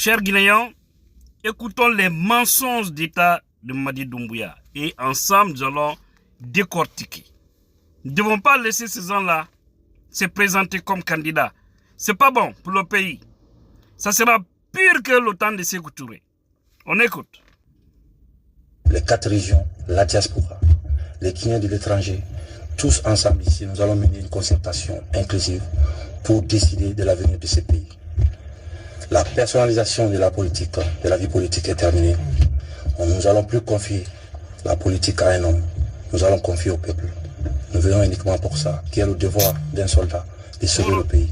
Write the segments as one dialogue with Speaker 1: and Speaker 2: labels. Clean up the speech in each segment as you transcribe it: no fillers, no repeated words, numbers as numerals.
Speaker 1: Chers Guinéens, écoutons les mensonges d'État de Mamadi Doumbouya et ensemble nous allons décortiquer. Nous ne devons pas laisser ces gens-là se présenter comme candidats. Ce n'est pas bon pour le pays. Ça sera pire que le temps de Sékou Touré. On écoute.
Speaker 2: Les 4 régions, la diaspora, les Guinéens de l'étranger, tous ensemble ici, nous allons mener une concertation inclusive pour décider de l'avenir de ce pays. La personnalisation de la politique, de la vie politique est terminée. Nous allons plus confier la politique à un homme. Nous allons confier au peuple. Nous venons uniquement pour ça, qui est le devoir d'un soldat, de sauver le pays.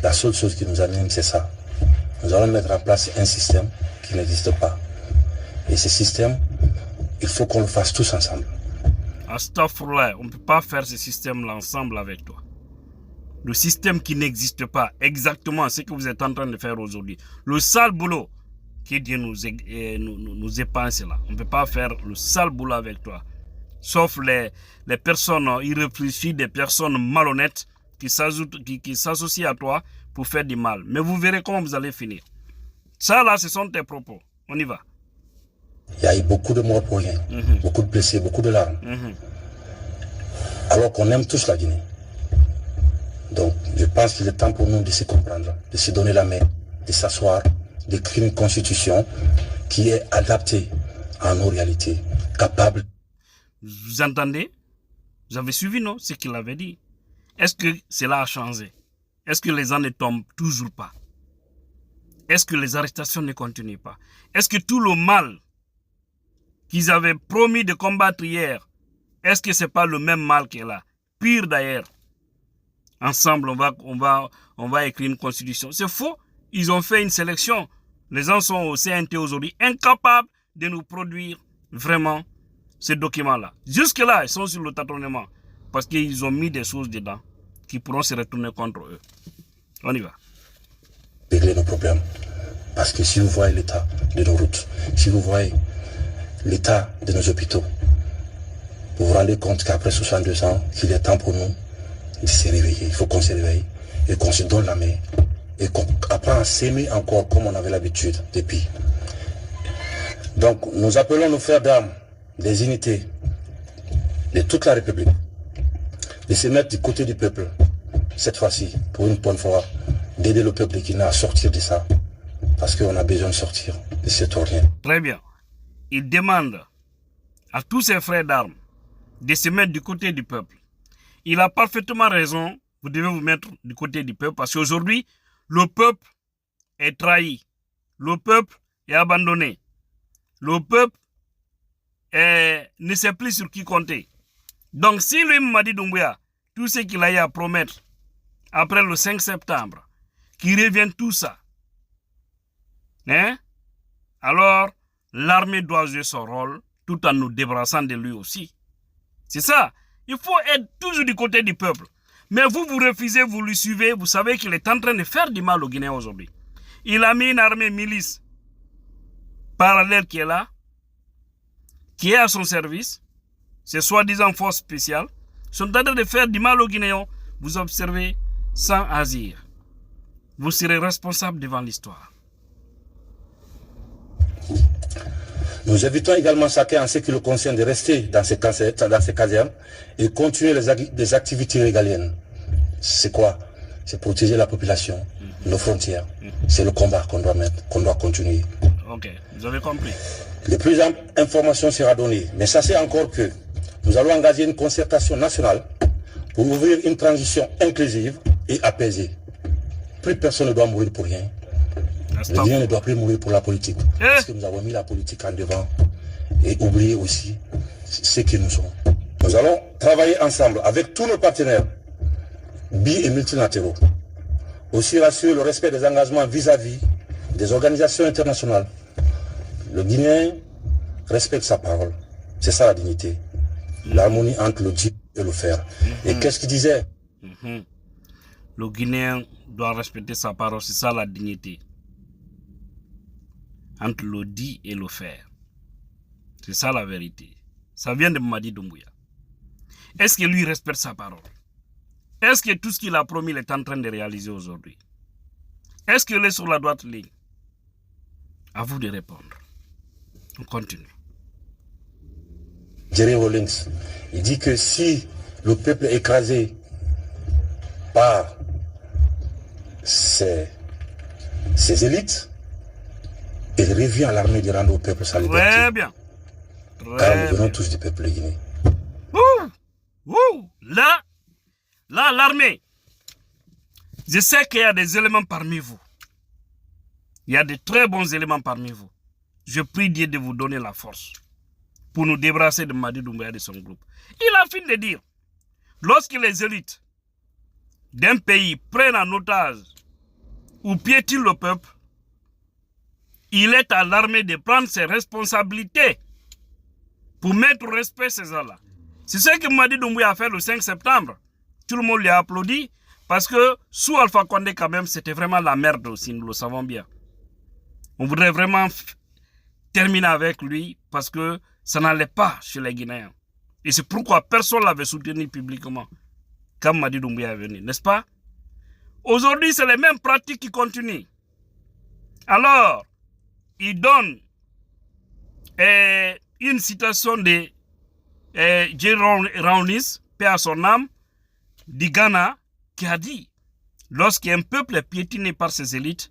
Speaker 2: La seule chose qui nous anime, c'est ça. Nous allons mettre en place un système qui n'existe pas. Et ce système, il faut qu'on le fasse tous ensemble.
Speaker 1: Astaghfirullah, on ne peut pas faire ce système-là ensemble avec toi. Le système qui n'existe pas, exactement ce que vous êtes en train de faire aujourd'hui. Le sale boulot que Dieu nous épargne là. On ne peut pas faire le sale boulot avec toi. Sauf les personnes irréfléchies, des personnes malhonnêtes qui s'associent à toi pour faire du mal. Mais vous verrez comment vous allez finir. Ça là, ce sont tes propos. On y va.
Speaker 2: Il y a eu beaucoup de morts pour rien, beaucoup de blessés, beaucoup de larmes. Alors qu'on aime tous la Guinée. Donc, je pense qu'il est temps pour nous de se comprendre, de se donner la main, de s'asseoir, d'écrire une constitution qui est adaptée à nos réalités, capable.
Speaker 1: Vous entendez? Vous avez suivi, non, ce qu'il avait dit? Est-ce que cela a changé? Est-ce que les gens ne tombent toujours pas? Est-ce que les arrestations ne continuent pas? Est-ce que tout le mal qu'ils avaient promis de combattre hier, est-ce que ce n'est pas le même mal qu'il y a là? Pire d'ailleurs. Ensemble, on va écrire une constitution. C'est faux. Ils ont fait une sélection. Les gens sont au CNT aujourd'hui incapables de nous produire vraiment ces documents-là. Jusque-là, ils sont sur le tâtonnement. Parce qu'ils ont mis des choses dedans qui pourront se retourner contre eux. On y va.
Speaker 2: Régler nos problèmes. Parce que si vous voyez l'état de nos routes, si vous voyez l'état de nos hôpitaux, vous vous rendez compte qu'après 62 ans, qu'il est temps pour nous de se réveiller. Il faut qu'on se réveille et qu'on se donne la main et qu'on apprend à s'aimer encore comme on avait l'habitude depuis. Donc nous appelons nos frères d'armes, des unités de toute la République, de se mettre du côté du peuple, cette fois-ci, pour une bonne fois, d'aider le peuple qui n'a à sortir de ça, parce qu'on a besoin de sortir de cette ornière.
Speaker 1: Très bien. Il demande à tous ses frères d'armes de se mettre du côté du peuple. Il a parfaitement raison. Vous devez vous mettre du côté du peuple parce qu'aujourd'hui, le peuple est trahi. Le peuple est abandonné. Le peuple ne sait plus sur qui compter. Donc, si lui, Mamadi Doumbouya, tout ce qu'il a eu à promettre après le 5 septembre, qu'il revienne tout ça, hein? Alors, l'armée doit jouer son rôle tout en nous débarrassant de lui aussi. C'est ça. Il faut être toujours du côté du peuple. Mais vous refusez, vous lui suivez. Vous savez qu'il est en train de faire du mal aux Guinéens aujourd'hui. Il a mis une armée milice parallèle qui est là, qui est à son service. C'est soi-disant force spéciale. Ils sont en train de faire du mal aux Guinéens. Vous observez sans agir. Vous serez responsable devant l'histoire.
Speaker 2: Nous invitons également chacun en ce qui le concerne de rester dans ces casernes et continuer les activités régaliennes. C'est quoi? C'est protéger la population, nos frontières. C'est le combat qu'on doit mettre, qu'on doit continuer.
Speaker 1: Ok, vous avez compris.
Speaker 2: Les plus d'informations sera données. Mais sachez encore que nous allons engager une concertation nationale pour ouvrir une transition inclusive et apaisée. Plus personne ne doit mourir pour rien. Le Guinéen ne doit plus mourir pour la politique. Parce que nous avons mis la politique en devant et oublier aussi ce que nous sommes. Nous allons travailler ensemble avec tous nos partenaires, bi- et multilatéraux. Aussi rassurer le respect des engagements vis-à-vis des organisations internationales. Le Guinéen respecte sa parole. C'est ça la dignité. L'harmonie entre le dire et le faire. Et qu'est-ce qu'il disait?
Speaker 1: Le Guinéen doit respecter sa parole. C'est ça la dignité. Entre le dit et le faire. C'est ça la vérité. Ça vient de Mamadi Doumbouya. Est-ce que lui respecte sa parole? Est-ce que tout ce qu'il a promis il est en train de réaliser aujourd'hui? Est-ce qu'il est sur la droite ligne? À vous de répondre. On continue.
Speaker 2: Jerry Rawlings, il dit que si le peuple est écrasé par ces élites, il revient à l'armée de rendre au peuple sa liberté.
Speaker 1: Très bien.
Speaker 2: Car nous venons tous du peuple de Guinée.
Speaker 1: Là, l'armée, je sais qu'il y a des éléments parmi vous. Il y a de très bons éléments parmi vous. Je prie Dieu de vous donner la force pour nous débarrasser de Madi Doumbouya et de son groupe. Il a fini de dire, lorsque les élites d'un pays prennent en otage ou piétinent le peuple, il est à l'armée de prendre ses responsabilités pour mettre au respect ces gens-là. C'est ce que Madi Doumbouya a fait le 5 septembre. Tout le monde lui a applaudi parce que sous Alpha Condé, quand même, c'était vraiment la merde aussi, nous le savons bien. On voudrait vraiment terminer avec lui parce que ça n'allait pas chez les Guinéens. Et c'est pourquoi personne ne l'avait soutenu publiquement quand Madi Doumbouya est venu, n'est-ce pas? Aujourd'hui, c'est les mêmes pratiques qui continuent. Alors, il donne une citation de Jerry Rawlings, paix à son âme, du Ghana, qui a dit, lorsqu'un peuple est piétiné par ses élites,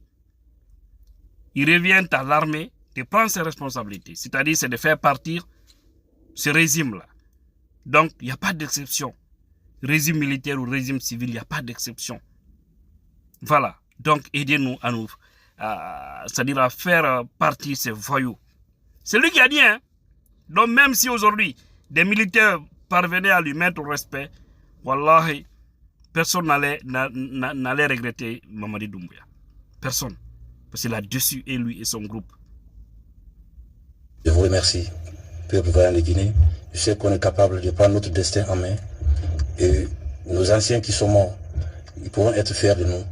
Speaker 1: il revient à l'armée de prendre ses responsabilités. C'est-à-dire, c'est de faire partir ce régime-là. Donc, il n'y a pas d'exception. Régime militaire ou régime civil, il n'y a pas d'exception. Voilà. Donc, aidez-nous à nous, c'est-à-dire à faire partir ces voyous. C'est lui qui a dit, hein. Donc, même si aujourd'hui, des militaires parvenaient à lui mettre au respect, wallahi, personne n'allait regretter Mamadi Doumbouya. Personne. Parce qu'il a dessus et lui et son groupe.
Speaker 2: Je vous remercie, peuple vaillant de Guinée. Je sais qu'on est capable de prendre notre destin en main. Et nos anciens qui sont morts, ils pourront être fiers de nous.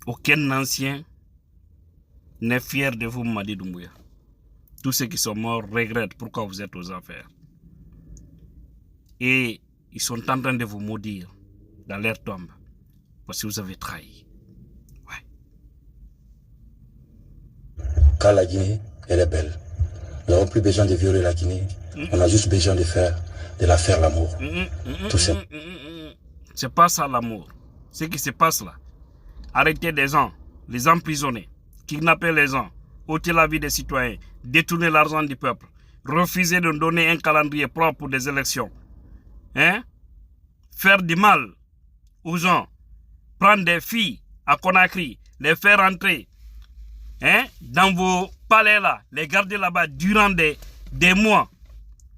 Speaker 1: Aucun ancien n'est fier de vous, Mamadi Doumbouya. Tous ceux qui sont morts regrettent pourquoi vous êtes aux affaires. Et ils sont en train de vous maudire dans leur tombe parce que vous avez trahi. Ouais.
Speaker 2: Car la Guinée, elle est belle. Nous n'avons plus besoin de violer la Guinée. On a juste besoin de la faire l'amour. Tout simple.
Speaker 1: C'est pas ça l'amour. Ce qui se passe là. Arrêter des gens, les emprisonner, kidnapper les gens, ôter la vie des citoyens, détourner l'argent du peuple, refuser de donner un calendrier propre pour des élections. Hein? Faire du mal aux gens, prendre des filles à Conakry, les faire entrer dans vos palais là, les garder là-bas durant des mois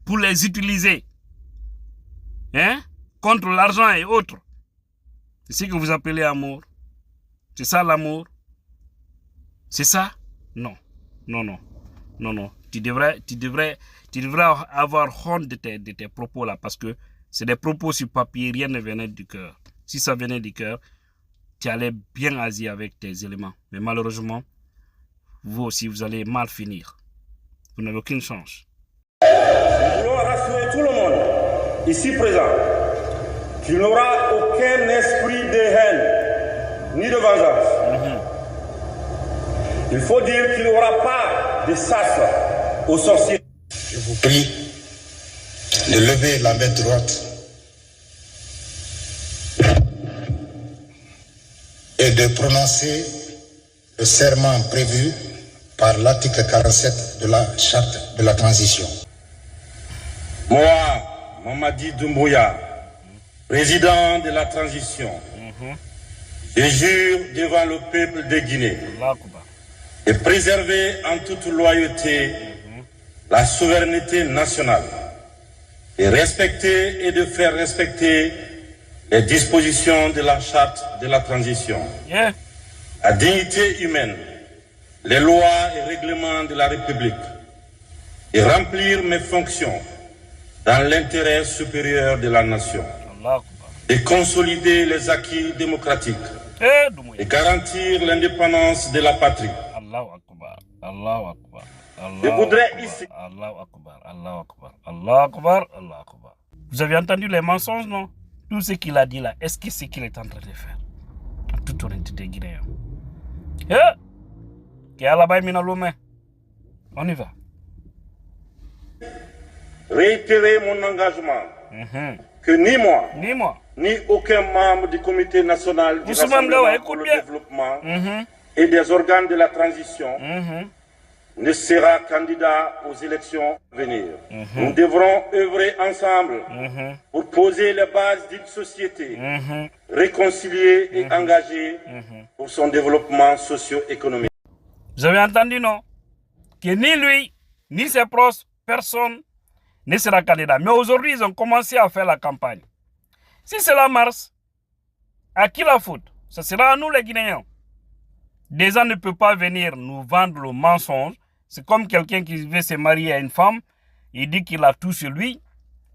Speaker 1: pour les utiliser contre l'argent et autres. C'est ce que vous appelez amour. C'est ça l'amour? C'est ça? Non. Non, non. Non, non. Tu devrais avoir honte de tes propos là parce que c'est des propos sur papier, rien ne venait du cœur. Si ça venait du cœur, tu allais bien agir avec tes éléments. Mais malheureusement, vous aussi, vous allez mal finir. Vous n'avez aucune chance.
Speaker 3: Nous voulons rassurer tout le monde, ici présent, qu'il n'y aura aucun esprit de haine, ni de vengeance. Il faut dire qu'il n'y aura pas de chasse aux sorciers.
Speaker 4: Je vous prie de lever la main droite et de prononcer le serment prévu par l'article 47 de la charte de la transition.
Speaker 3: Moi, Mamadi Doumbouya, président de la transition, je jure devant le peuple de Guinée de préserver en toute loyauté la souveraineté nationale, de respecter et de faire respecter les dispositions de la charte de la transition, la dignité humaine, les lois et règlements de la République, et remplir mes fonctions dans l'intérêt supérieur de la nation, de consolider les acquis démocratiques, et garantir l'indépendance de la patrie.
Speaker 1: Allahu Akbar, Allahu Akbar,
Speaker 3: Je voudrais ici...
Speaker 1: Allahu Akbar, Allahu Akbar, Allahu Akbar, Allahu Akbar. Vous avez entendu les mensonges, non? Tout ce qu'il a dit là, est-ce que c'est ce qu'il est en train de faire? En toute honnêteté guinéenne. qui est à la baille Minalomé. On y va.
Speaker 3: Réitérer mon engagement que ni moi, ni aucun membre du comité national du Rassemblement pour le développement et des organes de la transition ne sera candidat aux élections à venir. Nous devrons œuvrer ensemble pour poser les bases d'une société réconciliée et engagée pour son développement socio-économique.
Speaker 1: Vous avez entendu, non? Que ni lui, ni ses proches, personne ne sera candidat. Mais aujourd'hui, ils ont commencé à faire la campagne. Si cela marche, à qui la faute? Ce sera à nous les Guinéens. Des gens ne peuvent pas venir nous vendre le mensonge. C'est comme quelqu'un qui veut se marier à une femme. Il dit qu'il a tout sur lui.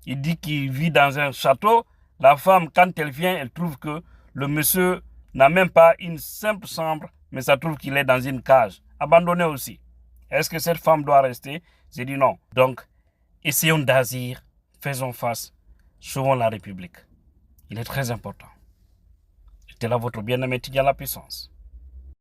Speaker 1: Il dit qu'il vit dans un château. La femme, quand elle vient, elle trouve que le monsieur n'a même pas une simple chambre, mais ça trouve qu'il est dans une cage. Abandonné aussi. Est-ce que cette femme doit rester? J'ai dit non. Donc, essayons d'agir. Faisons face. Sauvons la République. Il est très important. C'était là votre bien-aimé Tidjala Puissance.